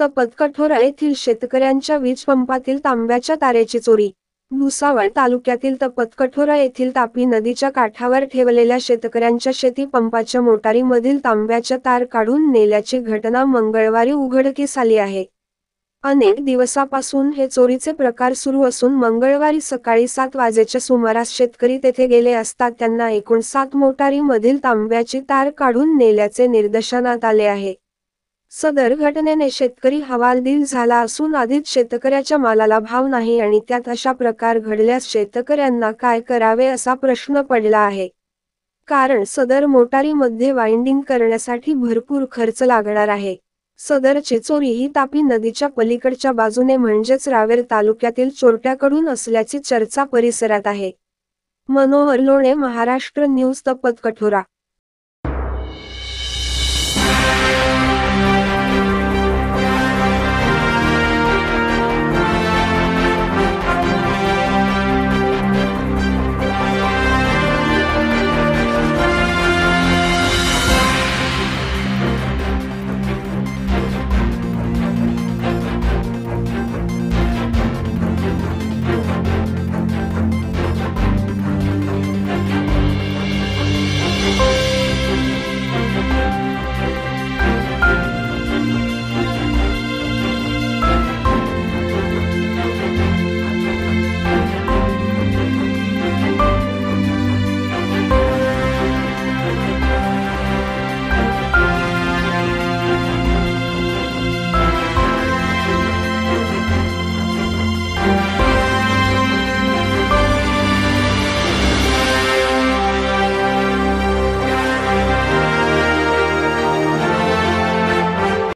तपतकठोरा येथील शेतकऱ्यांच्या वीज पंपातील तांब्याच्या तारेची चोरी। भुसावळ तालुक्यातील तपतकठोरा येथील तापी नदीच्या काठावर ठेवलेल्या शेतकऱ्यांच्या शेती पंपाच्या मोटारीमधील तांब्याच्या तार काढून नेल्याची घटना मंगळवारी उघडकीस आली आहे। अनेक दिवसापासून हे चोरीचे प्रकार सुरू असून मंगळवारी सकाळी 7 वाजेच्या सुमारास शेतकरी तेथे गेले असता त्यांना एकूण 7 मोटारीमधील तांब्याची तार काढून नेल्याचे निदर्शनास आले आहे। सदर घटनेने शेतकरी हवालदिल झाला असून आधीच शेतकऱ्याच्या मालाला भाव नाही आणि त्यात अशा प्रकार घडल्यास शेतकऱ्यांना काय करावे असा प्रश्न पडला आहे। कारण सदर मोटारीमध्ये वाइंडिंग करण्यासाठी भरपूर खर्च लागणार आहे। सदरची चोरी ही तापी नदीच्या पलीकडच्या बाजूने म्हणजेच रावेर तालुक्यातील चोरट्याकडून असल्याची चर्चा परिसरात आहे। मनोहर लोणे, महाराष्ट्र न्यूज, तपतकठोरा।